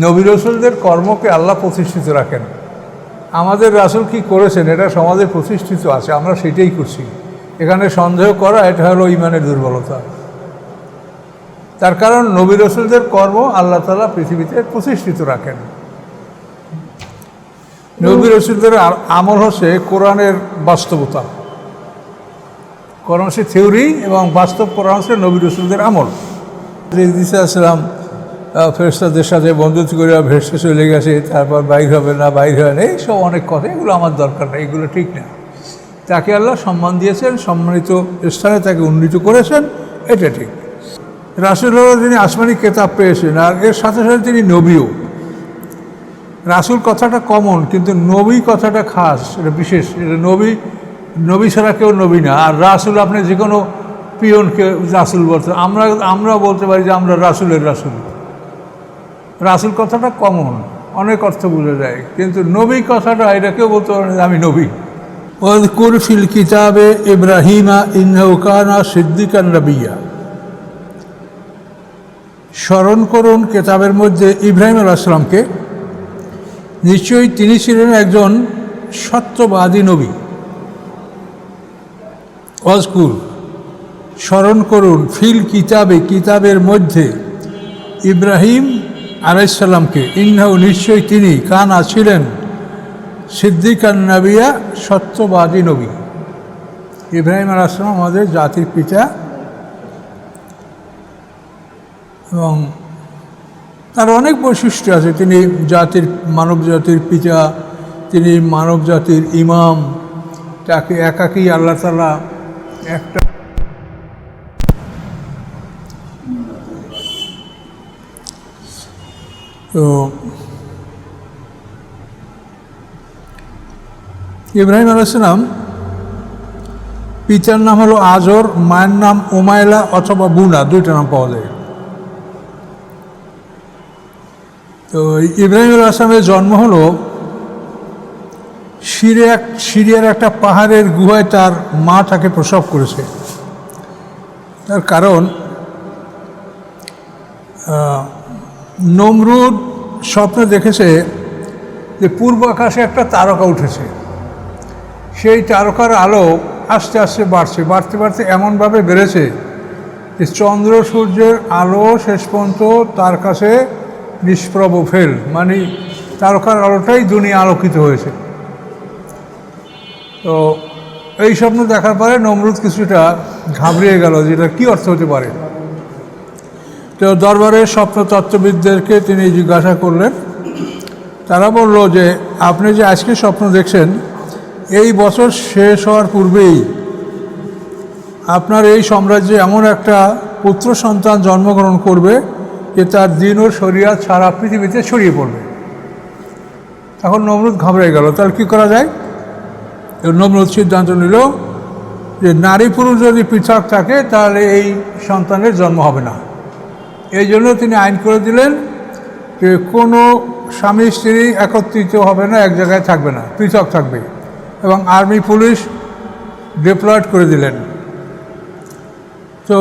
নবী রাসূলদের কর্মকে আল্লাহ প্রতিষ্ঠিত রাখেন। আমাদের রাসূল কি করেছেন এটা সমাজে প্রতিষ্ঠিত আছে, আমরা সেটাই করছি। এখানে সন্দেহ করা এটা হলো ঈমানের দুর্বলতা। তার কারণ নবী রাসূলদের কর্ম আল্লাহ তাআলা পৃথিবীতে প্রতিষ্ঠিত রাখেন। নবী রাসূলদের আমল হচ্ছে কোরআনের বাস্তবতা। কোরআন হচ্ছে থিওরি এবং বাস্তব কোরআন হচ্ছে নবী রাসূলদের আমল। ঈসা আলাইহিস সালাম ফেরেশতাদের সাথে বন্ধুত্ব করে ভেসে চলে গেছে, তারপর বাইর হবে না, বাইর হয় না, এইসব অনেক কথা, এগুলো আমার দরকার নেই, এগুলো ঠিক না। তাকে আল্লাহ সম্মান দিয়েছেন, সম্মানিত স্থানে তাকে উন্নীত করেছেন, এটা ঠিক। রাসূল হলো তিনি আসমানি কেতাব পেয়েছেন, আর এর সাথে সাথে তিনি নবীও। রাসূল কথাটা কমন, কিন্তু নবী কথাটা খাস, এটা বিশেষ। এটা নবী ছাড়া কেউ নবী না। আর রাসূল আপনি যে কোনো পিয়নকে রাসূল বলতে, আমরা বলতে পারি যে আমরা রাসূলের রাসূল। রাসূল কথাটা কমন, অনেক অর্থ বোঝা যায়, কিন্তু নবী কথাটা এটা কেউ বলতে পারে না আমি নবী। ওয়াযকুর ফিল কিতাবে ইব্রাহিমা ইন্নাহু কানা সিদ্দিকান নাবিয়্যা। স্মরণ করুন কেতাবের মধ্যে ইব্রাহিম আলাইহিস সালামকে, নিশ্চয়ই তিনি ছিলেন একজন সত্যবাদী নবী। ওয়াজকুর স্মরণ করুন, ফিল কিতাবে কিতাবের মধ্যে, ইব্রাহিম আলাইহিস সালামকে, ইন্নাহু নিশ্চয়ই তিনি, কানা ছিলেন, সিদ্দিকান নাবিয়্যা সত্যবাদী নবী। ইব্রাহিম আলাইহিস সালাম আমাদের জাতির পিতা এবং তার অনেক বৈশিষ্ট্য আছে। তিনি মানব জাতির পিতা, তিনি মানব জাতির ইমাম। তাকে একাকী আল্লাহ তাআলা একটা তো ইব্রাহিম আলাইহিস সালাম পিতার নাম হলো আজর, মায়ের নাম উমাইলা অথবা বুনা, দুইটা নাম পাওয়া যায়। তো ইব্রাহিম আলাইহিস সালামের জন্ম হলো সিরিয়ার একটা পাহাড়ের গুহায় তার মা তাকে প্রসব করেছে। তার কারণ নমরুদ স্বপ্নে দেখেছে যে পূর্ব আকাশে একটা তারকা উঠেছে, সেই তারকার আলো আস্তে আস্তে বাড়তে বাড়তে এমনভাবে বেড়েছে যে চন্দ্র সূর্যের আলো শেষ পর্যন্ত তার কাছে নিষ্প্রভ ফেল, মানে তারকার আলোটাই দুনিয়া আলোকিত হয়েছে। তো এই স্বপ্ন দেখার পরে নমরুদ কিছুটা ঘাবড়িয়ে গেল যে এটা কী অর্থ হতে পারে। তো দরবারের স্বপ্নতত্ত্ববিদদেরকে তিনি জিজ্ঞাসা করলেন। তারা বলল যে আপনি যে আজকে স্বপ্ন দেখছেন, এই বছর শেষ হওয়ার পূর্বেই আপনার এই সাম্রাজ্যে এমন একটা পুত্র সন্তান জন্মগ্রহণ করবে যে তার দিন ও শরিয়াত সারা পৃথিবীতে ছড়িয়ে পড়বে। তখন নমরুদ ঘাবড়ে গেল, তাহলে কী করা যায়? নমরুদ সিদ্ধান্ত নিল যে নারী পুরুষ যদি পৃথক থাকে তাহলে এই সন্তানের জন্ম হবে না। এই জন্য তিনি আইন করে দিলেন যে কোনো স্বামী স্ত্রী একত্রিত হবে না, এক জায়গায় থাকবে না, পৃথক থাকবে, এবং আর্মি পুলিশ ডিপ্লয়েড করে দিলেন। তো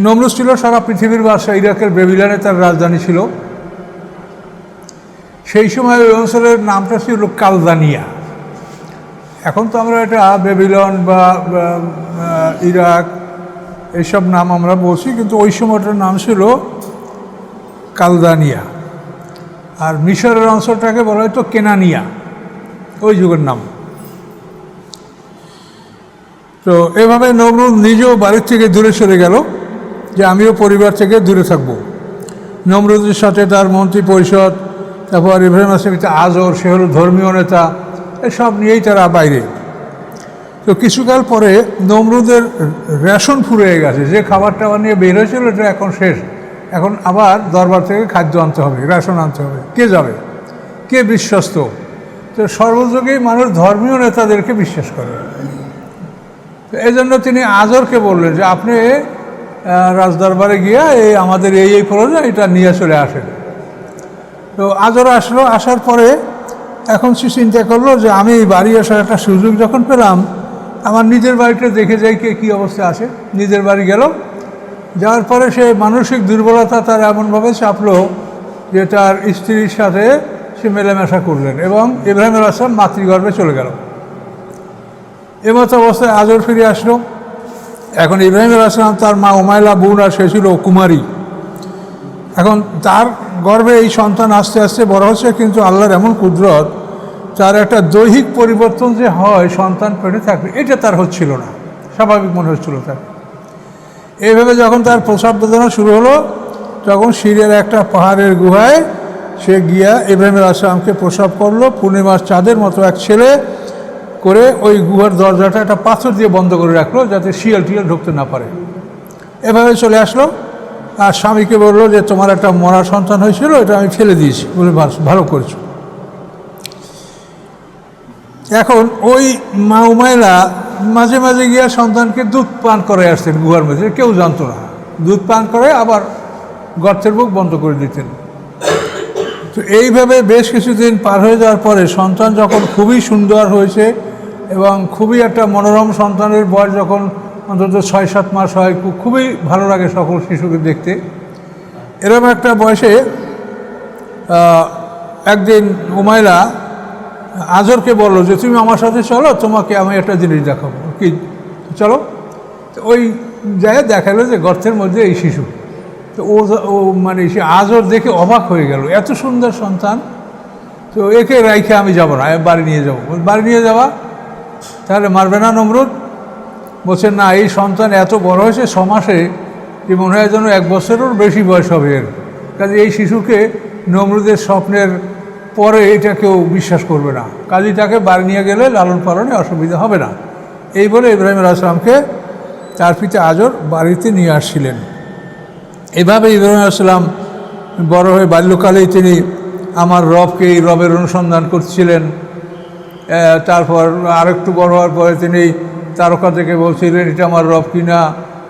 নমরুদ ছিল সারা পৃথিবীর বাদশা, ইরাকের বেবিলনে তার রাজধানী ছিল। সেই সময় ওই অঞ্চলের নামটা ছিল কালদানিয়া। এখন তো আমরা এটা বেবিলন বা ইরাক এইসব নাম আমরা বলছি, কিন্তু ওই সময়টার নাম ছিল কালদানিয়া। আর মিশরের অঞ্চলটাকে বলা হয়তো কেনানিয়া, ওই যুগের নাম। তো এভাবে নমরুদ নিজেও বাড়ির থেকে দূরে চলে গেল যে আমিও পরিবার থেকে দূরে থাকব। নমরুদের সাথে তার মন্ত্রী পরিষদ, তারপর ইব্রাহিম আলাইহিস আজর, সে হলো ধর্মীয় নেতা, এসব নিয়েই তারা বাইরে। তো কিছুকাল পরে নমরুদের রেশন ফুরিয়ে গেছে, যে খাবার টাবার নিয়ে বের হয়েছিল এটা এখন শেষ, এখন আবার দরবার থেকে খাদ্য আনতে হবে, রেশন আনতে হবে। কে যাবে? কে বিশ্বস্ত? তো সর্বযুগেই মানুষ ধর্মীয় নেতাদেরকে বিশ্বাস করে। তো এই জন্য তিনি আজরকে বললেন যে আপনি রাজদরবারে গিয়া আমাদের এই প্রয়োজন, এটা নিয়ে চলে আসেন। তো আজর আসলো, আসার পরে এখন সে চিন্তা করলো যে আমি বাড়ি আসার একটা সুযোগ যখন পেলাম, আমার নিজের বাড়িটা দেখে যাই কে কী অবস্থা আছে। নিজের বাড়ি গেল, যাওয়ার পরে সে মানসিক দুর্বলতা তার এমনভাবে চাপলো যে তার স্ত্রীর সাথে সে মেলামেশা করলেন এবং ইব্রাহিম আলাইহিস সালাম মাতৃগর্ভে চলে গেল। এমতো অবস্থায় আজর ফিরে আসলো। এখন ইব্রাহিম আলাইহিস সালাম তার মা উমাইলা বোন আর সে ছিল কুমারী। এখন তার গর্ভে এই সন্তান আস্তে আস্তে বড় হচ্ছে, কিন্তু আল্লাহর এমন কুদরত, তার একটা দৈহিক পরিবর্তন যে হয় সন্তান পেটে থাকবে এটা তার হচ্ছিল না, স্বাভাবিক মনে হচ্ছিল তার। এইভাবে যখন তার প্রসব বেদনা শুরু হলো, তখন সিরিয়ার একটা পাহাড়ের গুহায় সে গিয়া ইব্রাহিম আলাইহিস সালামকে প্রসব করলো। পূর্ণিমার চাঁদের মতো এক ছেলে করে ওই গুহার দরজাটা একটা পাথর দিয়ে বন্ধ করে রাখলো, যাতে শিয়াল টিয়াল ঢুকতে না পারে। এভাবে চলে আসলো আর স্বামীকে বললো যে তোমার একটা মরা সন্তান হয়েছিল, এটা আমি ফেলে দিয়েছি, বলে ভালো করেছো। এখন ওই মা উমাইলা মাঝে মাঝে গিয়া সন্তানকে দুধ পান করে আসতেন গুহার মধ্যে, কেউ জানতো না। দুধ পান করে আবার গর্তের মুখ বন্ধ করে দিতেন। তো এইভাবে বেশ কিছুদিন পার হয়ে যাওয়ার পরে সন্তান যখন খুবই সুন্দর হয়েছে এবং খুবই একটা মনোরম, সন্তানের বয়স যখন অন্তত 6-7 মাস হয়, খুবই ভালো লাগে সকল শিশুকে দেখতে। এরকম একটা বয়সে একদিন উমাইলা আজরকে বললো যে তুমি আমার সাথে চলো, তোমাকে আমি একটা জিনিস দেখাবো। কি, চলো। তো ওই জায়গায় দেখালো যে গর্তের মধ্যে এই শিশু। তো ও মানে সে আজর দেখে অবাক হয়ে গেল, এত সুন্দর সন্তান, তো একে রাইখে আমি যাবো না, আমি বাড়ি নিয়ে যাবো। বাড়ি নিয়ে যাওয়া তাহলে মারবে না নমরুদ? বলছে না, এই সন্তান এত বড় হয়েছে 6 মাসে, যে মনে হয় যেন 1 বছরের বেশি বয়স হবে এর। কাজে এই শিশুকে নমরুদের স্বপ্নের পরে এটা কেউ বিশ্বাস করবে না, কাজে তাকে বাড়ি নিয়ে গেলে লালন পালনে অসুবিধা হবে না। এই বলে ইব্রাহিম আলাইহিস সালামকে তার পিতা আজর বাড়িতে নিয়ে আসছিলেন। এভাবে ইব্রাহিম আলাইহিস সালাম বড় হয়ে বাল্যকালেই তিনি আমার রবকে, এই রবের অনুসন্ধান করছিলেন। তারপর আরেকটু বড় হওয়ার পরে তিনি তারকা দেখে বলছিলেন এটা আমার রব কিনা।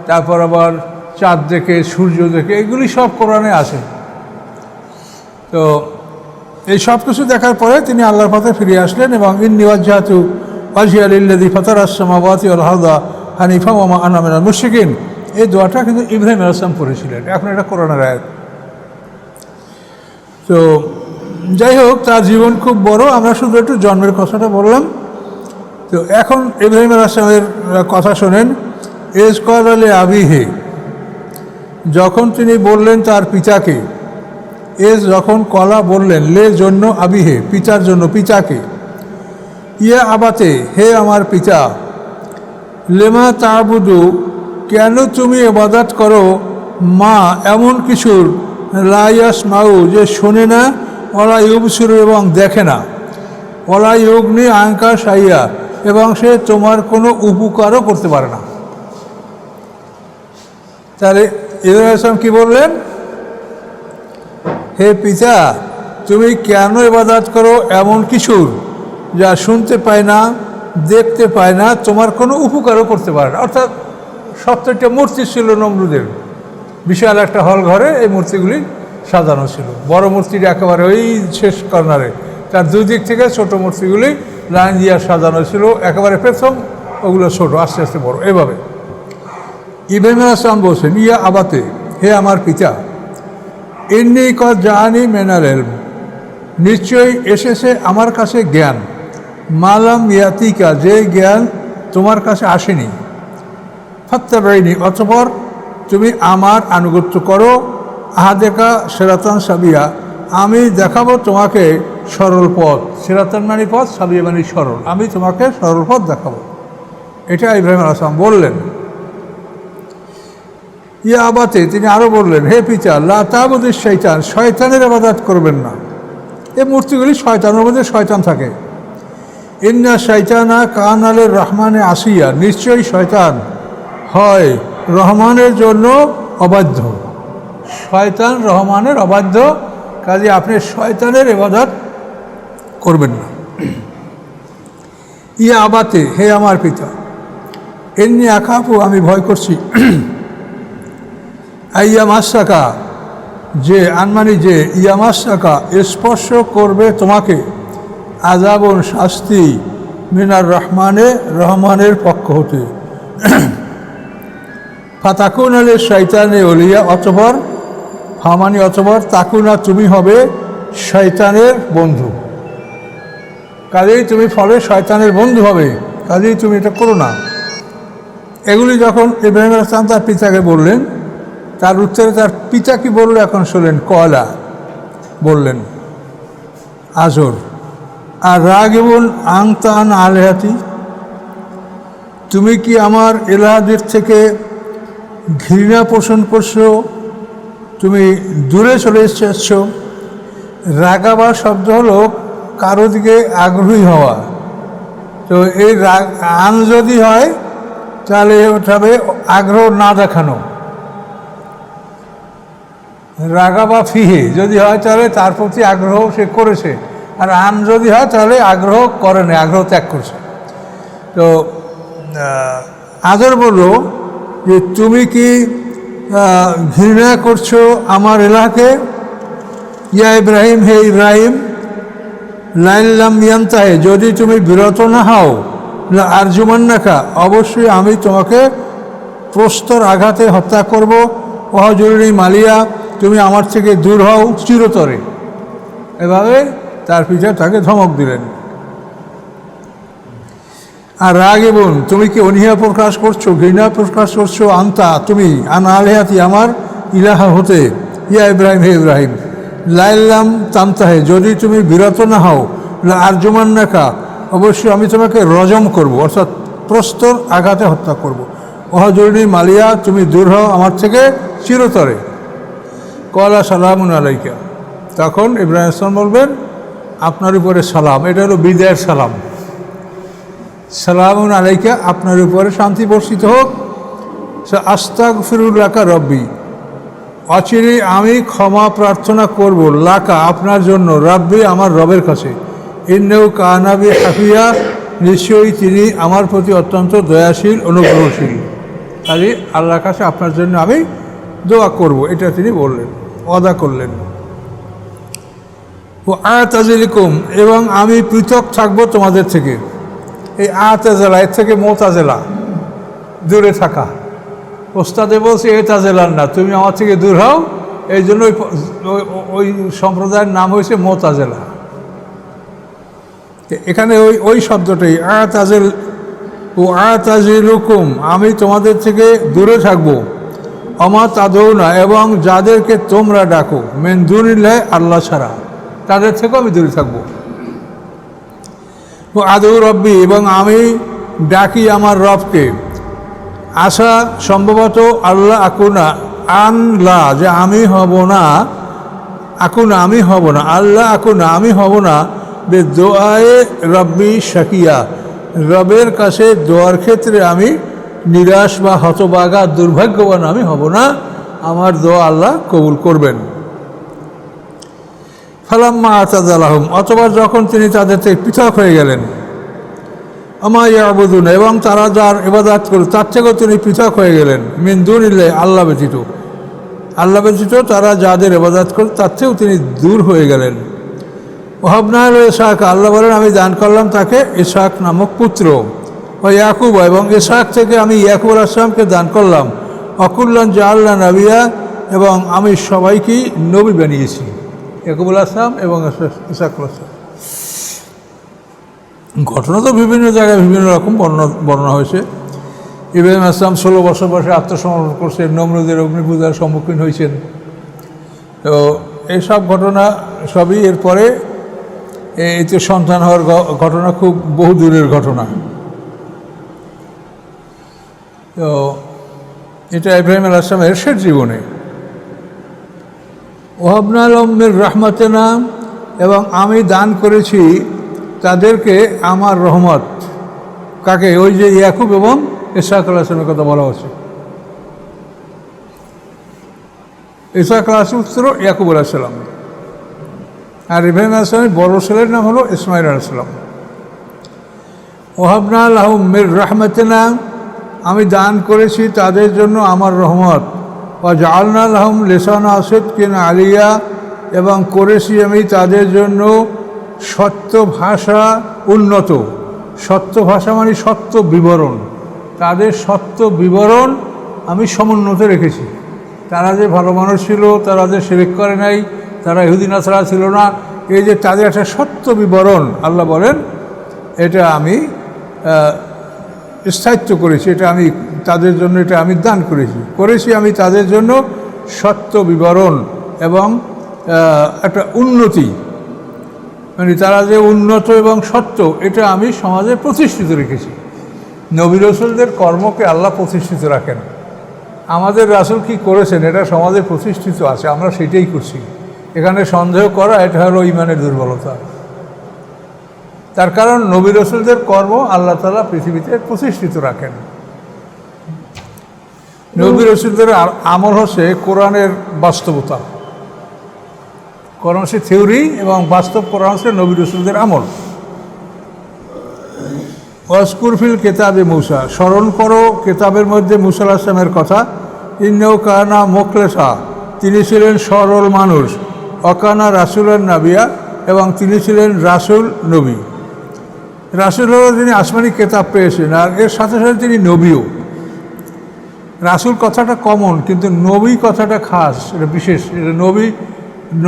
তারপর আবার চাঁদ দেখে, সূর্য দেখে, এগুলি সব কোরআনে আছে। তো এই সব কিছু দেখার পরে তিনি আল্লাহর পথে ফিরে আসলেন এবং ইন্নী ওয়াজজাহতু ওয়াজহিয়া লিল্লাযী ফাতারাস সামাওয়াতি ওয়াল আরদা হানিফা ওয়া মা আনা মিনাল মুশরিকিন, এই দোয়াটা কিন্তু ইব্রাহিম আলাইহিস সালাম পড়েছিলেন। এখন এটা কোরআনের আয়াত। তো যাই হোক, তার জীবন খুব বড়, আমরা শুধু একটু জন্মের কথাটা বললাম। তো এখন ইব্রাহিম আলাইহিস সালামের কথা শোনেন। ইজ ক্বালা লি আবিহি, যখন তিনি বললেন তার পিতাকে, যখন কলা বললেন, লে জন্য, আবিহে পিতার জন্য, পিতাকে, ইয়া আবাতে হে আমার পিতা, লেমা তা'বুদু কেন তুমি ইবাদত করো, মা এমন কিছুর, লা ইয়াসমাউ যে শোনে না, ওয়ালা ইউবসিরু এবং দেখে না, ওয়ালা ইউগনি আনকা শাইয়া এবং সে তোমার কোনো উপকারও করতে পারে না। তাহলে ইব্রাহিম আলাইহিস সালাম কি বললেন? হে পিতা, তুমি কেন ইবাদত করো এমন কিছুর যা শুনতে পায় না, দেখতে পায় না, তোমার কোনো উপকারও করতে পারে না। অর্থাৎ 70টা মূর্তি ছিল নমরুদের, বিশাল একটা হল ঘরে এই মূর্তিগুলি সাজানো ছিল। বড় মূর্তিটা একেবারে ওই শেষ কর্নারে, তার দুই দিক থেকে ছোট মূর্তিগুলি লাইন দিয়ে সাজানো ছিল। একেবারে প্রথম ওগুলো ছোট, আস্তে আস্তে বড়। এভাবে ইব্রাহিম আলাইহিস সালাম বলছেন, ইয়া আবাতে হে আমার পিতা, ইন্নী কদ জাআনি মিনাল ইলম নিশ্চয়ই এসেছে আমার কাছে জ্ঞান, মালাম ইয়াতিকা যে জ্ঞান তোমার কাছে আসেনি, ফাত্তাবিনি অতঃপর তুমি আমার আনুগত্য করো, আহাদেকা সিরাতান সাবিয়া আমি দেখাবো তোমাকে সরল পথ। সিরাতান মানে পথ, সাবিয়া মানে সরল, আমি তোমাকে সরল পথ দেখাবো। এটা ইব্রাহিম আলাইহিস সালাম বললেন। ইয়া আবাতে তিনি আরও বললেন, হে পিতা, লা তা'বুদিশ শাইতান শয়তানের ইবাদত করবেন না। এই মূর্তিগুলি শয়তানের মধ্যে শয়তান থাকে। ইন্না শাইতানা কানা লির রহমানে আসিয়া নিশ্চয়ই শয়তান হয় রহমানের জন্য অবাধ্য। শয়তান রহমানের অবাধ্য, কাজে আপনি শয়তানের ইবাদত করবেন না। ইয়া আবাতে হে আমার পিতা, ইন্নী আখাফু আমি ভয় করছি, আইয়ামাসাকা যে আনমানি যে, ইয়ামাসাকা স্পর্শ করবে তোমাকে, আযাবুন শাস্তি, মিনার রহমানে রহমানের পক্ষ হতে, ফাতাকুন আলী শয়তানে ওলিয়া অতঃপর ফামানি অতঃপর তাকুনা তুমি হবে শয়তানের বন্ধু। কাজেই তুমি ফলে শয়তানের বন্ধু হবে, কাজেই তুমি এটা করো না। এগুলি যখন ইব্রাহিম আলাইহিস সালাম তার পিতাকে বললেন, তার উত্তরে তার পিতা কি বলল এখন শোনেন। কলা বললেন আজর আর রাগিবুন আংতান আলেহাতি, তুমি কি আমার এলাহাদের থেকে ঘৃণা পোষণ করছো, তুমি দূরে চলে এসেছ। রাগাবা শব্দ হলো কারো দিকে আগ্রহী হওয়া। তো এই রাগ আন যদি হয় তাহলে ওটা হবে আগ্রহ না দেখানো। রাগাবা ফিহে যদি হয় তাহলে তার প্রতি আগ্রহ সে করেছে, আর আন যদি হয় তাহলে আগ্রহ করে না, আগ্রহ ত্যাগ করছে। তো আদর বলল যে তুমি কি ঘৃণা করছো আমার এলাকাকে। ইয়া ইব্রাহিম, হে ইব্রাহিম, লাইল্লাম ইয়ান্তাহে, যদি তুমি বিরত না হও, আরজুমান্নাকা, অবশ্যই আমি তোমাকে প্রস্তর আঘাতে হত্যা করব। ওহজরুনি মালিয়া, তুমি আমার থেকে দূর হও চিরতরে। এভাবে তার পিতা তাকে ধমক দিলেন। আর রাগিবুন, তুমি কি অনীহা প্রকাশ করছো, ঘৃণা প্রকাশ করছো, আন্তা তুমি, আন আলেহাতি, আমার ইলাহা হতে। ইয়া ইব্রাহিম, হে ইব্রাহিম, লাইল্লাম তামতাহে, যদি তুমি বিরত না হও, আরজুমান্নাকা, অবশ্যই আমি তোমাকে রজম করব, অর্থাৎ প্রস্তর আঘাতে হত্যা করব। ওহজরুনি মালিয়া, তুমি দূর হও আমার থেকে চিরতরে। কলা সালামুন আলাইকা, তখন ইব্রাহিম ইসলাম বলবেন আপনার উপরে সালাম। এটা হলো বিদায়ের সালাম। সালামুন আলাইকা, আপনার উপরে শান্তি বর্ষিত হোক। আস্তাগফিরুল্লাকা রব্বি, অচিরেই আমি ক্ষমা প্রার্থনা করব, লাকা, আপনার জন্য, রব্বি, আমার রবের কাছে। ইন্নাহু কানা বি হাফিয়া, নিশ্চয়ই তিনি আমার প্রতি অত্যন্ত দয়াশীল, অনুগ্রহশীল। কাজে আল্লাহর কাছে আপনার জন্য আমি দোয়া করব, এটা তিনি বললেন, ওয়াদা করলেন। ও আতাজিলকুম, এবং আমি পৃথক থাকবো তোমাদের থেকে। এই আতাজেলা, এর থেকে মোতাজেলা, দূরে থাকা। ওস্তাদে বলছে এ তাজেলার না, তুমি আমার থেকে দূর হও। এই জন্য ওই সম্প্রদায়ের নাম হয়েছে মোতাজেলা। এখানে ওই শব্দটাই আতাজেল, ও আতাজিলুকুম, আমি তোমাদের থেকে দূরে থাকবো। অমা তাদৌ না, এবং যাদেরকে তোমরা ডাকো, মেন দুনিল্লাহ, আল্লাহ ছাড়া, তাদের থেকেও আমি দূরে থাকবো। ও আদৌ রব্বি, এবং আমি ডাকি আমার রবকে। আশা, সম্ভবত, আল্লাহ আকুনা, আনলা, যে আমি হব না, আকুনা, আমি হব না, আল্লাহ আকুনা, আমি হব না, বে দোয়ায়ে রব্বি শাকিয়া, রবের কাছে দোয়ার ক্ষেত্রে আমি নিরাশ বা হতবাগা, দুর্ভাগ্যবান আমি হব না। আমার দোয়া আল্লাহ কবুল করবেন। ফালাম্মা আতাজালাহুম, অথবা যখন তিনি তাদের থেকে পৃথক হয়ে গেলেন। আমা ইয়াবুদুন, এবং তারা যার ইবাদত করে তার থেকেও তিনি পৃথক হয়ে গেলেন। মিন দুনিল্লাহ, আল্লাহ ব্যতীত, আল্লাহ ব্যতীত তারা যাদের ইবাদত করে তার থেকেও তিনি দূর হয়ে গেলেন। ওহাবনা আল ইসহাক, আল্লাহ বলেন আমি দান করলাম তাকে ইসহাক নামক পুত্র। ও ইয়াকুব, এবং ইসহাক থেকে আমি ইয়াকুব আলাইহিস সালামকে দান করলাম। অকুল্লান জাআলনা নবিয়া, এবং আমি সবাইকেই নবী বানিয়েছি। ইয়াকুব আলাইহিস সালাম এবং ইসহাক আলাইহিস সালাম। ঘটনা তো বিভিন্ন জায়গায় বিভিন্ন রকম বর্ণনা হয়েছে। ইব্রাহিম আলাইহিস সালাম 16 বছর বয়সে আত্মসমর্পণ করছেন, নমরুদের অগ্নিপূজার সম্মুখীন হয়েছেন। তো এইসব ঘটনা সবই এরপরে এতে সন্তান হওয়ার ঘটনা খুব বহু দূরের ঘটনা। তো এটা ইব্রাহিম আলাইহিস সালামের শেষ জীবনে। ওহাবনা লাহুম মির রাহমাতিনা, এবং আমি দান করেছি তাদেরকে আমার রহমত। কাকে? ওই যে ইয়াকুব এবং ইসহাক আলাইহিস সালামের কথা বলা হচ্ছে। ইসহাক আলাইহিস পুত্র ইয়াকুব আলাইহিস সালাম, আর ইব্রাহিম আলাইহিস সালামের বড় ছেলের নাম হলো ইসমাইল আলাইহিস সালাম। ওহাবনা লাহুম মির রাহমাতিনা, আমি দান করেছি তাদের জন্য আমার রহমত। ওয়া জাআলনা লাহুম লিসানা সিদকিন আলিয়া, এবং করেছি আমি তাদের জন্য সত্য ভাষা উন্নত। সত্য ভাষা মানে সত্য বিবরণ, তাদের সত্য বিবরণ আমি সমুন্নত রেখেছি। তারা যে ভালো মানুষ ছিল, তারা যে শিরক করে নাই, তারা ইহুদি নাসারা ছিল না, এই যে তাদের একটা সত্য বিবরণ আল্লাহ বলেন, এটা আমি স্থায়িত্ব করেছি, এটা আমি তাদের জন্য, এটা আমি দান করেছি আমি তাদের জন্য সত্য বিবরণ এবং একটা উন্নতি, মানে তারা যে উন্নত এবং সত্য, এটা আমি সমাজে প্রতিষ্ঠিত রেখেছি। নবী রাসূলদের কর্মকে আল্লাহ প্রতিষ্ঠিত রাখেন। আমাদের রাসূল কি করেছেন এটা সমাজে প্রতিষ্ঠিত আছে, আমরা সেটাই করছি। এখানে সন্দেহ করা এটা হলো ঈমানের দুর্বলতা। তার কারণ নবী রাসূলদের কর্ম আল্লাহ তাআলা পৃথিবীতে প্রতিষ্ঠিত রাখেন। নবী রাসূলদের আমল হচ্ছে কোরআনের বাস্তবতা। কোরআন হচ্ছে থিওরি এবং বাস্তব কোরআন হচ্ছে নবী রাসূলদের আমল। ওয়াজকুর ফিল কিতাবে মূসা, স্মরণ করো কেতাবের মধ্যে মূসা আলাইহিস সালামের কথা। ইন্নাহু কানা মুখলেসা, তিনি ছিলেন সরল মানুষ। অকানা রাসূলান নাবিয়া, এবং তিনি ছিলেন রাসূল নবী। রাসূল হলো তিনি আসমানি কেতাব পেয়েছেন, আর এর সাথে সাথে তিনি নবীও। রাসূল কথাটা কমন, কিন্তু নবী কথাটা খাস, এটা বিশেষ। এটা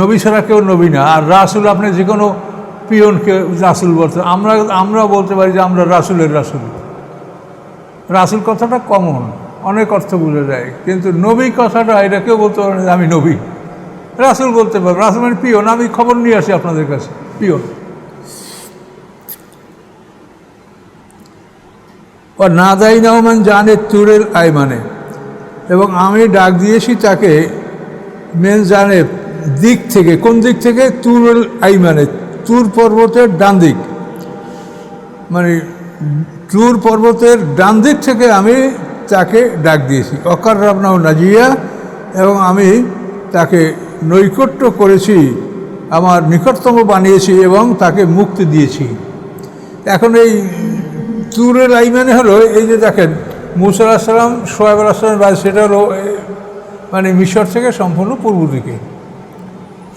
নবী ছাড়া কেউ নবী না। আর রাসূল আপনি যে কোনো পিয়নকে রাসূল বলতে, আমরা বলতে পারি যে আমরা রাসূলের রাসূল। রাসূল কথাটা কমন, অনেক অর্থ বোঝা যায়, কিন্তু নবী কথাটা এটা কেউ বলতে পারে না আমি নবী। রাসূল বলতে পারবে, রাসূল মানে পিয়ন, আমি খবর নিয়ে আসি আপনাদের কাছে, পিয়ন। ও না দায়ী নাওমান জানে তুরেল আইমানে, এবং আমি ডাক দিয়েছি তাকে মেন জানে দিক থেকে। কোন দিক থেকে? তুরেল আইমানে, তুর পর্বতের ডান দিক, মানে তুর পর্বতের ডান দিক থেকে আমি তাকে ডাক দিয়েছি। অকার রাবনাও নাজিয়া, এবং আমি তাকে নৈকট্য করেছি, আমার নিকটতম বানিয়েছি এবং তাকে মুক্তি দিয়েছি। এখন এই তুরের আইমানে হলো এই যে দেখেন মূসা আলাইহিস সালাম শোয়েব আলাইহিস সালামের বাড়ি, সেটা হলো মানে মিশর থেকে সম্পূর্ণ পূর্ব দিকে,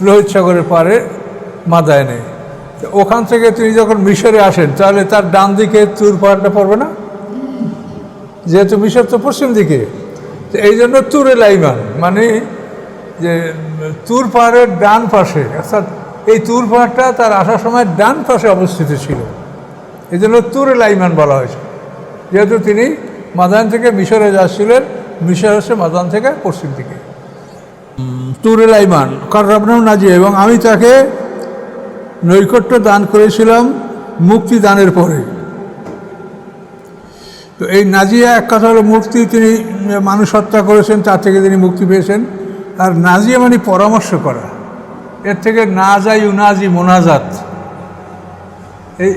লোহিত সাগরের পারে মাদায়েনে। ওখান থেকে তিনি যখন মিশরে আসেন, তাহলে তার ডান দিকে তুর পাহাড়টা পড়বে না, যেহেতু মিশর তো পশ্চিম দিকে। তো এই জন্য তুরের আইমান মানে যে তুর পাহাড়ের ডান পাশে, অর্থাৎ এই তুর পাহাড়টা তার আসার সময় ডান পাশে অবস্থিত ছিল, এই জন্য তুরের আইমান বলা হয়েছে। যেহেতু তিনি মাদান থেকে মিশরে যাচ্ছিলেন, মিশর হচ্ছে মাদান থেকে পশ্চিম দিকে। তুরেল আইমান কাররাবনাও নাজিয়া, এবং আমি তাকে নৈকট্য দান করেছিলাম মুক্তি দানের পরে। তো এই নাজিয়া এক কথা হলো মুক্তি, তিনি মানুষ হত্যা করেছেন, তার থেকে তিনি মুক্তি পেয়েছেন। আর নাজিয়া মানে পরামর্শ করা, এর থেকে না যাই উনাজি মোনাজাত।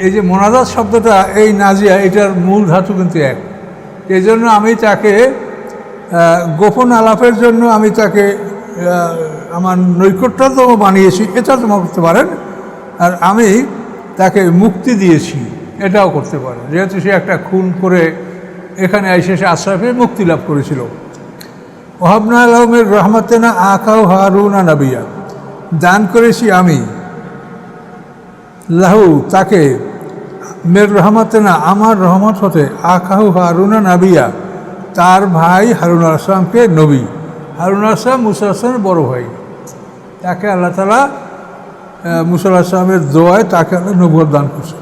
এই যে মোনাজাত শব্দটা, এই নাজিয়া এটার মূল ধাতু কিন্তু এক। এই জন্য আমি তাকে গোপন আলাপের জন্য আমি তাকে আমার নৈকট্যতম বানিয়েছি, এটা তোমরা করতে পারেন। আর আমি তাকে মুক্তি দিয়েছি, এটাও করতে পারেন, যেহেতু সে একটা খুন করে এখানে এসে সে আশ্রয় পেয়ে মুক্তি লাভ করেছিল। ওহাবনা আলমের রহমতেনা আকাউ হারুনা নাবিয়া, দান করেছি আমি লাহু তাকে, মের রহমতেনা আমার রহমত হতে, আকাহু হারুনা নাবিয়া তার ভাই হারুন আলাইহিস সালামকে নবী। হারুন আলাইহিস সালাম মূসা আলাইহিস সালামের বড় ভাই, তাকে আল্লাহ তাআলা মূসা আলাইহিস সালামের দোয়ায় তাকে আল্লাহ নবুয়ত দান করছে।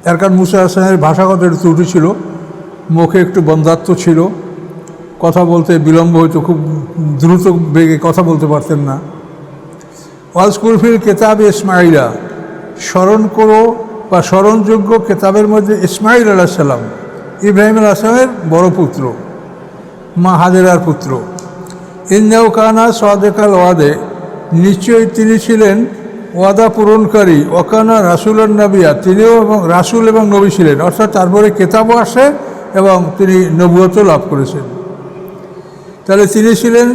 তার কারণ মূসা আলাইহিস সালামের ভাষাগত একটু ত্রুটি ছিল, মুখে একটু বন্ধাত্ব ছিল, কথা বলতে বিলম্ব হইতো, খুব দ্রুত বেগে কথা বলতে পারতেন না। ওয়াজকুর ফিল কিতাবে ইসমাঈলা, স্মরণ করো বা স্মরণযোগ্য কেতাবের মধ্যে ইসমাঈল আলাইহিস সালাম, ইব্রাহিম আলাইহিস সালামের বড় পুত্র, মা হাজেরার পুত্র। ইন্নাহু কানা সাদিকাল ওয়াদে, নিশ্চয়ই তিনি ছিলেন ওয়াদা পূরণকারী। ওয়াকানা রাসূলান নাবিয়া, তিনিও এবং রাসূল এবং নবী ছিলেন, অর্থাৎ তারপরে কেতাবও আসে এবং তিনি নবুয়তও লাভ করেছেন। তাহলে তিনি ছিলেন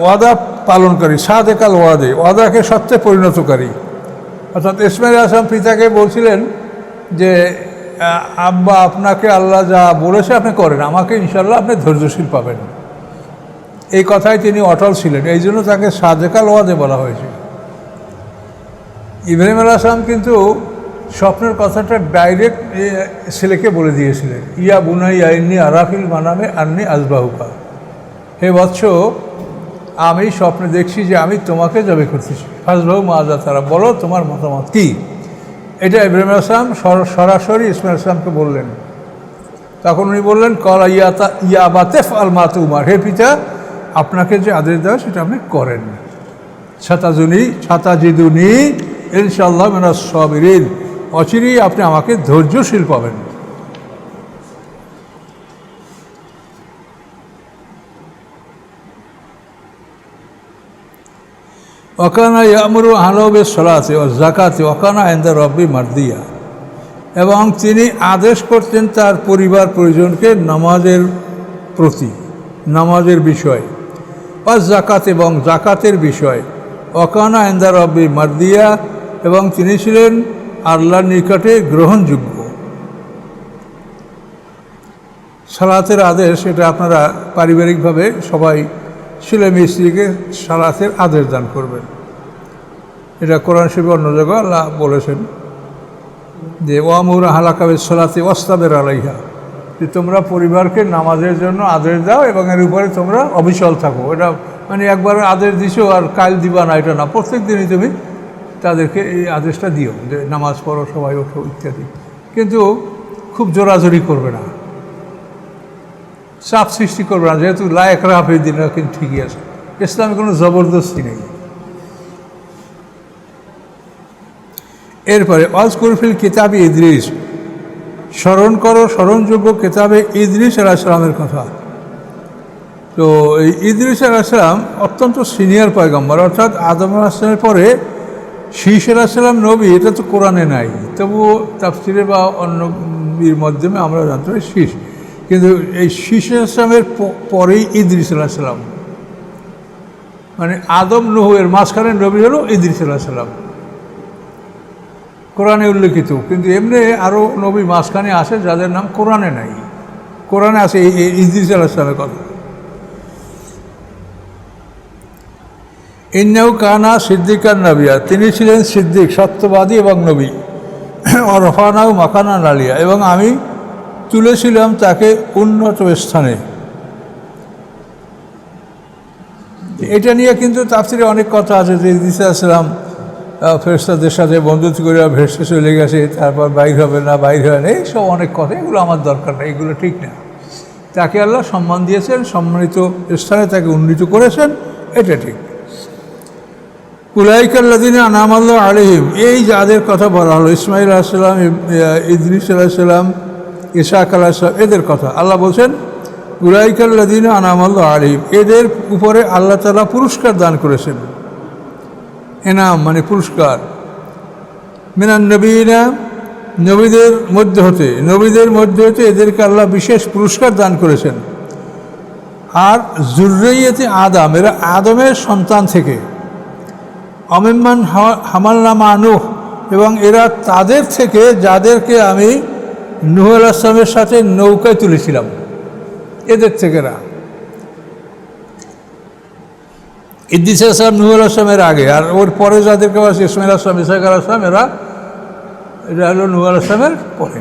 ওয়াদা পালনকারী, সাদেকাল ওয়াদে, ওয়াদাকে সত্যে পরিণতকারী। অর্থাৎ ইসমাঈল আলাইহিস সালাম পিতাকে বলছিলেন যে আব্বা আপনাকে আল্লাহ যা বলেছে আপনি করেন, আমাকে ইনশাআল্লাহ আপনি ধৈর্যশীল পাবেন। এই কথায় তিনি অটল ছিলেন, এই জন্য তাকে সাদেকাল ওয়াদে বলা হয়েছে। ইব্রাহিম আলাইহিস সালাম কিন্তু স্বপ্নের কথাটা ডাইরেক্ট ছেলেকে বলে দিয়েছিলেন, ইয়া বুনাইয়া ইন্নী আরা ফিল মানামে আন্নী আযবাহুকা। হে বৎস, আমি স্বপ্নে দেখছি যে আমি তোমাকে জবে করতেছি। ফাজবাহু মাজা তারা, বলো তোমার মতামত কি। এটা ইব্রাহিম আলাইহিস সালাম সরাসরি ইসমাঈল আলাইহিস সালামকে বললেন। তখন উনি বললেন, কলা ইয়া বাতেফ আল মাতুমার, হে পিতা, আপনাকে যে আদেশ দেওয়া সেটা আপনি করেন। ছাতাজিদুনি ইনশাআল্লাহ মিনাস সাবিরিন, অচিরেই আপনি আমাকে ধৈর্যশীল পাবেন। ওয়াকানা ইয়ামুরু আহলাহু বিস-সালাতি ওয়াজ-যাকাতি ওয়াকানা ইনদা রাব্বি মারদিয়া, এবং তিনি আদেশ করতেন তার পরিবার পরিজনকে নামাজের প্রতি, নামাজের বিষয়, ওয়াজ-যাকাত এবং যাকাতের বিষয়, ওয়াকানা ইনদা রাব্বি মারদিয়া, এবং তিনি ছিলেন আল্লাহর নিকটে গ্রহণযোগ্য। সালাতের আদেশ, এটা আপনারা পারিবারিকভাবে সবাই ছেলে মেয়েকে সালাতের আদেশ দান করবেন। এটা কোরআন শরীফে অন্য জায়গায় আল্লাহ বলেছেন যে ওয়ামুর আহলাকা বিস-সালাতি ওয়াসতাবির আলাইহা, যে তোমরা পরিবারকে নামাজের জন্য আদেশ দাও এবং এর উপরে তোমরা অবিচল থাকো। এটা মানে একবার আদেশ দিছো আর কাল দিবা না, এটা না, প্রত্যেক দিনই তুমি তাদেরকে এই আদেশটা দিও যে নামাজ পড়ো, সবাই ওঠো ইত্যাদি। কিন্তু খুব জোরাজোরি করবে না, চাপ সৃষ্টি করবে না, যেহেতু লায়েক রাফের দিন কিন্তু ঠিকই আছে, ইসলামে কোনো জবরদস্তি নেই। এরপরে ওয়াজকুরফিল কিতাবে ইদ্রিস, স্মরণ করো স্মরণযোগ্য কিতাবে ইদ্রিস আলাইহিস সালামের কথা। তো এই ইদ্রিস আলাইহিস সালাম অত্যন্ত সিনিয়র পয়গম্বর, অর্থাৎ আদম আলাইহিস সালামের পরে শীস আলাইহিস সালাম নবী, এটা তো কোরআনে নাই, তবুও তাফসিরে বা অন্য মাধ্যমে আমরা জানতে পারি শীস। কিন্তু এই শীস আলাইহিস সালামের পরেই ইদ্রিস আলাইহিস সালাম, মানে আদম নূহ এর মাঝখানে নবী হলো ইদ্রিস আলাইহিস সালাম, কোরআনে উল্লেখিত। কিন্তু এমনি আরও নবী মাঝখানে আসে যাদের নাম কোরআনে নাই, কোরআনে আছে এই ইদ্রিস আলাইহিস সালামের কথা। ইন্নাহু কানা সিদ্দিকান নবিয়া, তিনি ছিলেন সিদ্দিক, সত্যবাদী এবং নবী। রফানাহু মাকানান আলিয়া, এবং আমি তুলেছিলাম তাকে উন্নত স্থানে। এটা নিয়ে কিন্তু তাফসিরে অনেক কথা আছে যে ইদ্রিস আলাইহিস সালাম ফেরেশতাদের সাথে বন্ধুত্ব করে ভেসে চলে গেছে, তারপর বাইর হবে না, বাইর হয় না, এইসব অনেক কথা, এগুলো আমার দরকার নেই, এগুলো ঠিক না। তাকে আল্লাহ সম্মান দিয়েছেন, সম্মানিত স্থানে তাকে উন্নীত করেছেন, এটা ঠিক। উলাইকাল্লাযিনা আনআমাল্লাহু আলাইহিম, এই যাদের কথা বলা হলো, ইসমাঈল আলাইহিস সালাম, ইদ্রিস আলাইহিস সালাম, ইসহাক আলাইহিস সালাম, এদের কথা আল্লাহ বলছেন উলাইকাল্লাযিনা আনআমাল্লাহু আলাইহিম, এদের উপরে আল্লাহ তাআলা পুরস্কার দান করেছেন। এনাম মানে পুরস্কার। মিনান নবীনা, নবীদের মধ্যে হতে এদেরকে আল্লাহ বিশেষ পুরস্কার দান করেছেন। আর যুররিয়্যাতে আদম, এরা আদমের সন্তান থেকে। অমিম্মান হামালনা মা নূহ, এবং এরা তাদের থেকে যাদেরকে আমি নূহ আলাইহিস সালামের সাথে নৌকায় তুলেছিলাম, এদের থেকে এরা। ইদ্রিস আলাইহিস সালাম নূহ আলাইহিস সালামের আগে, আর ওর পরে যাদেরকে আছে ইসমাঈল আলাইহিস সালাম, ইসহাক আলাইহিস সালাম, এটা হলো নূহ আলাইহিস সালামের পরে।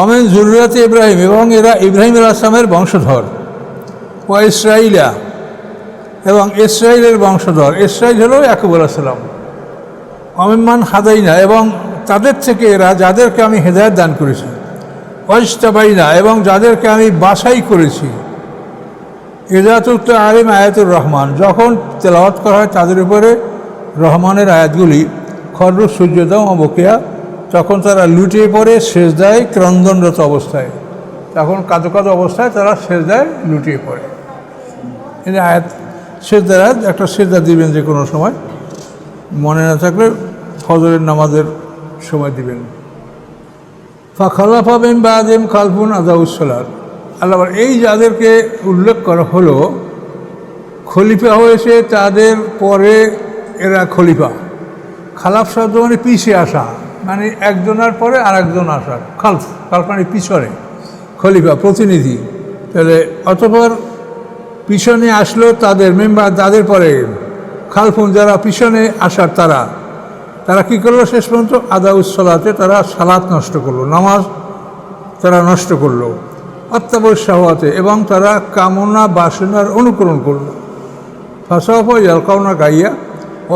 অমিন যুররিয়্যাতে ইব্রাহিম, এবং এরা ইব্রাহিম আলাইহিস সালামের বংশধর। ওয়া ইসরাঈলা, এবং ইসরাঈলের বংশধর। ইসরাঈল হলো ইয়াকুব আলাইহিস সালাম। অমিম্মান হাদাইনা, এবং তাদের থেকে এরা যাদেরকে আমি হেদায়েত দান করেছি। ওয়াজতাবাইনা, এবং যাদেরকে আমি বাছাই করেছি। ইজাতুত আলিম আয়াতুর রহমান, যখন তেলাওয়াত করা হয় তাদের উপরে রহমানের আয়াতগুলি, খররু সুজ্জাদাও অবকিয়া, তখন তারা লুটিয়ে পড়ে সেজদায় ক্রন্দনরত অবস্থায়, তখন কাঁদো কাঁদো অবস্থায় তারা সেজদায় লুটিয়ে পড়ে। এই আয়াত সেজদার আয়াত, একটা সেজদা দিবেন যে কোনো সময়, মনে না থাকলে ফজরের নামাজের সময় দিবেন। ফাখালাফা মিন বাদিহিম খালফুন আযাউস সালাত, আল্লাহ এই যাদেরকে উল্লেখ করা হলো খলিফা হয়েছে, তাদের পরে এরা খলিফা। খালাফ শব্দ মানে পিছিয়ে আসা, মানে একজনের পরে আর একজন আসা। খালফ মানে পিছনে, খলিফা প্রতিনিধি। তাহলে অতঃপর পিছনে আসলো তাদের মেম্বার, তাদের পরে খালফুন, যারা পিছনে আসার তারা কী করলো, শেষ পর্যন্ত আদাউস সালাতে তারা সালাত নষ্ট করলো, নামাজ তারা নষ্ট করলো। অত্যাবশ শাহওয়াতে, এবং তারা কামনা বাসনার অনুকরণ করল। ফাসাফ ইয়ালকাউনা গাইয়া,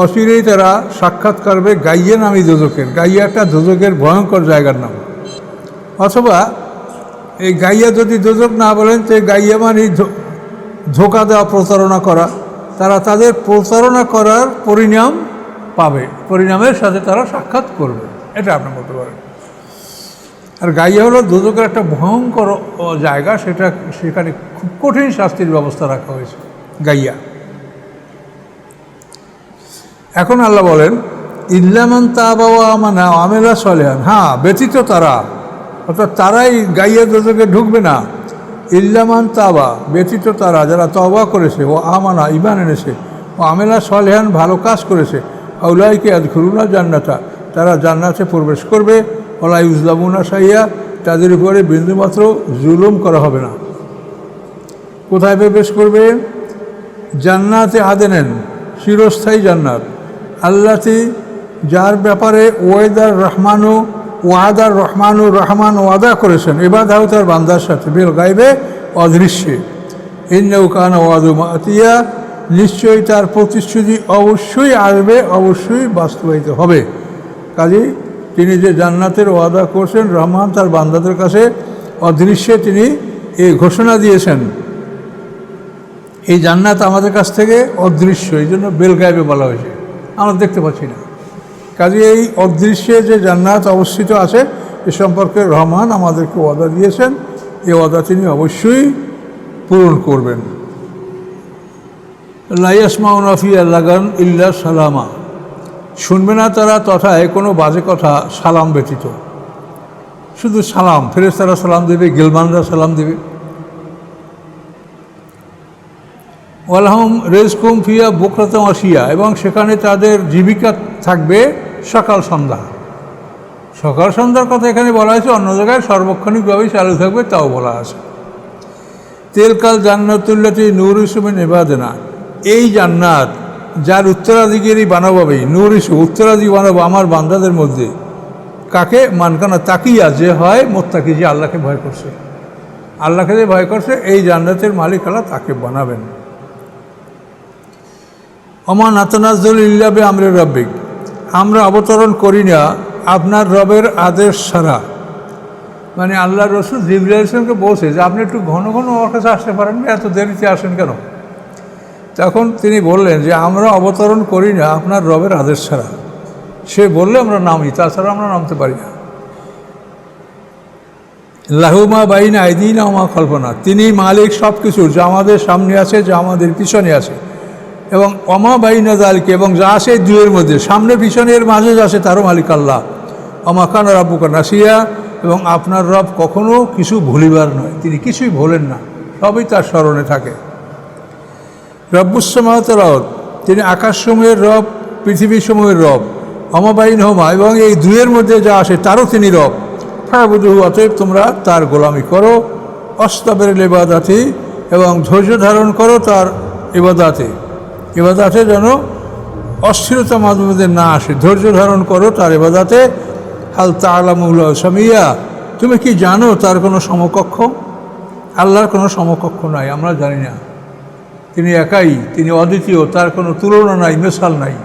অচিরেই তারা সাক্ষাৎ করবে গাইয়া নামী দোজকের। গাইয়া একটা দোজকের ভয়ঙ্কর জায়গার নাম। অথবা এই গাইয়া যদি দোজক না বলেন, তো গাইয়া মানে ধোঁকা দেওয়া, প্রতারণা করা। তারা তাদের প্রতারণা করার পরিণাম পাবে, পরিণামের সাথে তারা সাক্ষাৎ করবে, এটা আপনি বলতে পারেন। আর গাইয়া হলো দোজকের একটা ভয়ঙ্কর জায়গা, সেখানে খুব কঠিন শাস্তির ব্যবস্থা রাখা হয়েছে গাইয়া। এখন আল্লাহ বলেন ইল্লামান তাবা ওয়া আমানা ওয়া আমিলা সলিহান, হ্যাঁ ব্যতীত তারা, অর্থাৎ তারাই গাইয়া দোজকে ঢুকবে না। ইল্লামান তাবা, ব্যতীত তারা যারা তওবা করেছে, ও আমানা ঈমান এনেছে, ও আমিলা সলিহান ভালো কাজ করেছে, আউলাইকে ইয়াদখুলুনা জান্নাতা, তারা জান্নাতে প্রবেশ করবে। ওয়ালা ইউজলামুনা শাইয়া, তাদের উপরে বিন্দুমাত্র জুলুম করা হবে না। কোথায় প্রবেশ করবে? জান্নাতে আদেনেন, চিরস্থায়ী জান্নাত। আল্লাতি, যার ব্যাপারে রহমান ওয়াদা করেছেন, ইবাদাহু তার বান্দার সাথে, বিল গায়বে অদৃশ্যে। ইন্নাহু কানা ওয়াদু মাতিয়া, নিশ্চয়ই তার প্রতিশ্রুতি অবশ্যই আসবে, অবশ্যই বাস্তবায়িত হবে। কাজেই তিনি যে জান্নাতের ওয়াদা করছেন, রহমান তার বান্দাদের কাছে অদৃশ্যে তিনি এই ঘোষণা দিয়েছেন। এই জান্নাত আমাদের কাছ থেকে অদৃশ্য, এই জন্য বেল গায়েবে বলা হয়েছে, আমরা দেখতে পাচ্ছি না। কাজে এই অদৃশ্যে যে জান্নাত অবস্থিত আছে, এ সম্পর্কে রহমান আমাদেরকে ওয়াদা দিয়েছেন, এই ওয়াদা তিনি অবশ্যই পূরণ করবেন। লা ইয়াসমাউনা ফিহা লাগান ইল্লা সালামা, শুনবে না তারা তথায় কোনো বাজে কথা সালাম ব্যতীত। শুধু সালাম, ফেরেশতারা সালাম দেবে, গিলমানরা সালাম দেবে। ওয়ালাহুম রিজকুম ফিহা বুকরাতান ওয়া আশিয়া, এবং সেখানে তাদের জীবিকা থাকবে সকাল সন্ধ্যা। সকাল সন্ধ্যার কথা এখানে বলা হয়েছে, অন্য জায়গায় সার্বক্ষণিকভাবেই চালু থাকবে, তাও বলা আছে। তেলকাল জান্নাতুল্লাতি নূরিসু মিন ইবাদিনা, এই জান্নাত যার উত্তরাধিকারী বানাবো আমি, নূরিসু উত্তরাধিকারী বানাবো আমার বান্দাদের মধ্যে। কাকে? মানকানা তাকিয়া, যে হয় মোত্তাকি, যে আল্লাহকে ভয় করছে, আল্লাহকে যে ভয় করছে, এই জান্নাতের মালিক আল্লাহ তাকে বানাবেন। ওমা নাতানাজ্জালু ইল্লা বিআমরি রাব্বিক, আমরা অবতরণ করি না আপনার রবের আদেশ ছাড়া। মানে আল্লাহ রসুল জিবরাইল আলাইহিস সালামকে বলছে যে আপনি একটু ঘন ঘন ওর কাছে আসতে পারেন, এত দেরিতে আসেন কেন? তখন তিনি বললেন যে আমরা অবতরণ করি না আপনার রবের আদেশ ছাড়া। সে বললে আমরা নামি, তাছাড়া আমরা নামতে পারি না। লাহুমা বাইনা আইদিনা ওয়া মা খালফানা, তিনি মালিক সব কিছুর, যা আমাদের সামনে আছে, যা আমাদের পিছনে আছে, এবং অমা বাইনা যালিকা, এবং যা আছে দুয়ের মধ্যে, সামনে পিছনের মাঝে যা আছে, তারও মালিক আল্লাহ। ওমা কানা রাব্বুকা নাসিয়া, এবং আপনার রব কখনো কিছু ভুলিবার নয়, তিনি কিছুই ভোলেন না, সবই তার স্মরণে থাকে। রব্বুস সামাওয়াতি ওয়াল আরদ, তিনি আকাশসমূহের রব, পৃথিবীসমূহের রব। ওমা বাইনহুমা, এবং এই দুয়ের মধ্যে যা আসে তারও তিনি রব। ফাবুদুহু, অতএব তোমরা তার গোলামি করো। অস্তাবের ইবাদাতি, এবং ধৈর্য ধারণ করো তার ইবাদাতে। ইবাদাতে যেন অস্থিরতা মাঝে মাঝে না আসে, ধৈর্য ধারণ করো তার ইবাদাতে। হাল তা'লামু লাহু সামিয়া, তুমি কি জানো তার কোনো সমকক্ষ? আল্লাহর কোনো সমকক্ষ নাই, আমরা জানি না। তিনি একাই, তিনি অদ্বিতীয়, তার কোনো তুলনা নাই, মেসাল নাই।